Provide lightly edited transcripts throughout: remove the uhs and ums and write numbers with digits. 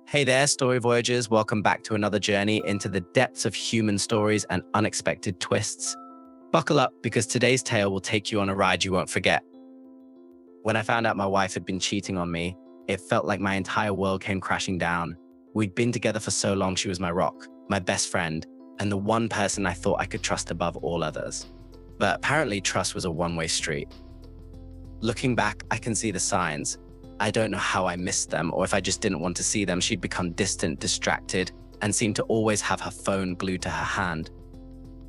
Hey there, story voyagers. Welcome back to another journey into the depths of human stories and unexpected twists. Buckle up because today's tale will take you on a ride you won't forget. When I found out my wife had been cheating on me, it felt like my entire world came crashing down. We'd been together for so long, she was my rock, my best friend, and the one person I thought I could trust above all others. But apparently, trust was a one-way street. Looking back, I can see the signs. I don't know how I missed them or if I just didn't want to see them. She'd become distant, distracted, and seemed to always have her phone glued to her hand.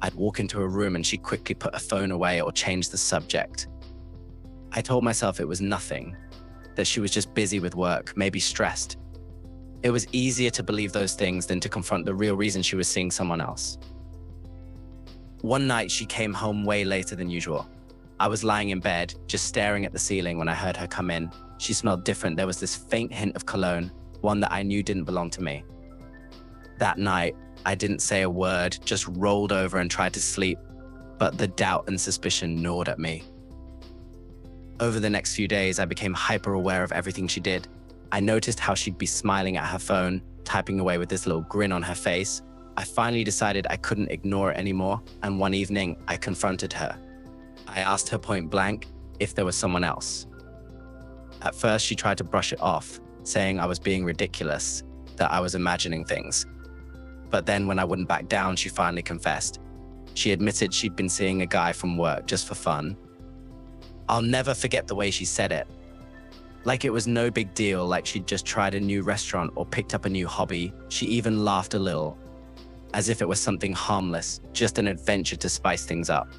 I'd walk into a room and she'd quickly put her phone away or change the subject. I told myself it was nothing, that she was just busy with work, maybe stressed. It was easier to believe those things than to confront the real reason she was seeing someone else. One night, she came home way later than usual. I was lying in bed, just staring at the ceiling when I heard her come in. She smelled different. There was this faint hint of cologne, one that I knew didn't belong to me. That night, I didn't say a word, just rolled over and tried to sleep, but the doubt and suspicion gnawed at me. Over the next few days, I became hyper aware of everything she did. I noticed how she'd be smiling at her phone, typing away with this little grin on her face. I finally decided I couldn't ignore it anymore, and one evening, I confronted her. I asked her point blank if there was someone else. At first, she tried to brush it off, saying I was being ridiculous, that I was imagining things. But then when I wouldn't back down, she finally confessed. She admitted she'd been seeing a guy from work just for fun. I'll never forget the way she said it. Like it was no big deal, like she'd just tried a new restaurant or picked up a new hobby. She even laughed a little, as if it was something harmless, just an adventure to spice things up.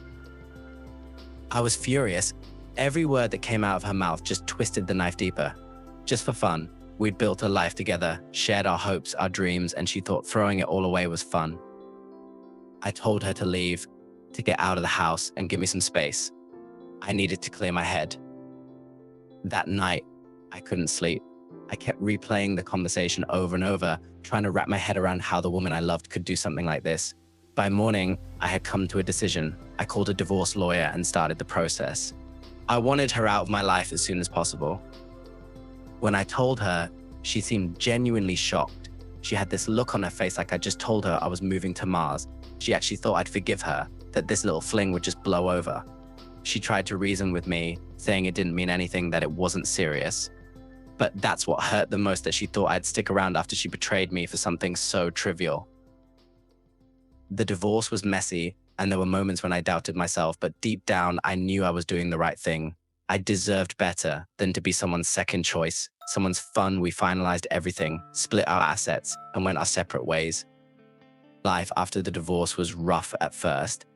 I was furious. Every word that came out of her mouth just twisted the knife deeper. Just for fun, we'd built a life together, shared our hopes, our dreams, and she thought throwing it all away was fun. I told her to leave, to get out of the house and give me some space. I needed to clear my head. That night, I couldn't sleep. I kept replaying the conversation over and over, trying to wrap my head around how the woman I loved could do something like this. By morning, I had come to a decision. I called a divorce lawyer and started the process. I wanted her out of my life as soon as possible. When I told her, she seemed genuinely shocked. She had this look on her face like I just told her I was moving to Mars. She actually thought I'd forgive her, that this little fling would just blow over. She tried to reason with me, saying it didn't mean anything, that it wasn't serious. But that's what hurt the most, that she thought I'd stick around after she betrayed me for something so trivial. The divorce was messy, and there were moments when I doubted myself, but deep down, I knew I was doing the right thing. I deserved better than to be someone's second choice, someone's fun. We finalized everything, split our assets, and went our separate ways. Life after the divorce was rough at first.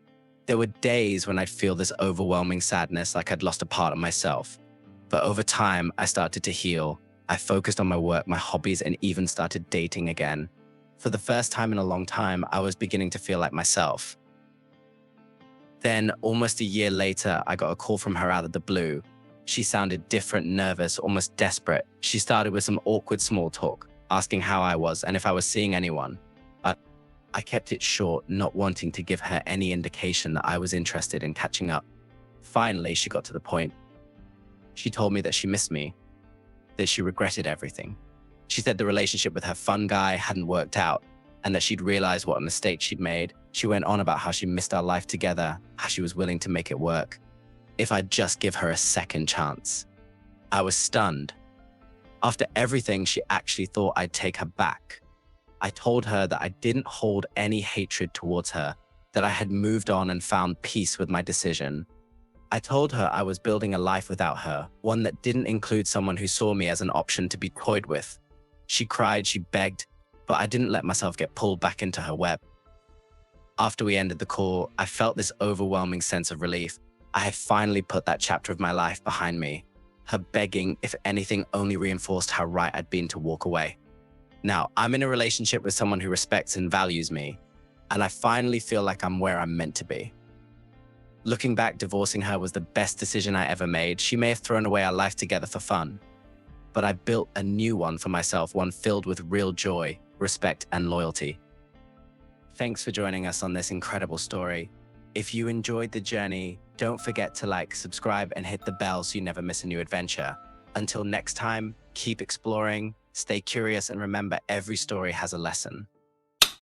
There were days when I'd feel this overwhelming sadness, like I'd lost a part of myself. But over time, I started to heal. I focused on my work, my hobbies, and even started dating again. For the first time in a long time, I was beginning to feel like myself. Then, almost a year later, I got a call from her out of the blue. She sounded different, nervous, almost desperate. She started with some awkward small talk, asking how I was and if I was seeing anyone. But I kept it short, not wanting to give her any indication that I was interested in catching up. Finally, she got to the point. She told me that she missed me, that she regretted everything. She said the relationship with her fun guy hadn't worked out, and that she'd realized what a mistake she'd made. She went on about how she missed our life together, how she was willing to make it work, if I'd just give her a second chance. I was stunned. After everything, she actually thought I'd take her back. I told her that I didn't hold any hatred towards her, that I had moved on and found peace with my decision. I told her I was building a life without her, one that didn't include someone who saw me as an option to be toyed with. She cried, she begged, but I didn't let myself get pulled back into her web. After we ended the call, I felt this overwhelming sense of relief. I had finally put that chapter of my life behind me. Her begging, if anything, only reinforced how right I'd been to walk away. Now, I'm in a relationship with someone who respects and values me, and I finally feel like I'm where I'm meant to be. Looking back, divorcing her was the best decision I ever made. She may have thrown away our life together for fun, but I built a new one for myself, one filled with real joy, respect, and loyalty. Thanks for joining us on this incredible story. If you enjoyed the journey, don't forget to like, subscribe, and hit the bell so you never miss a new adventure. Until next time, keep exploring, Stay curious and remember every story has a lesson.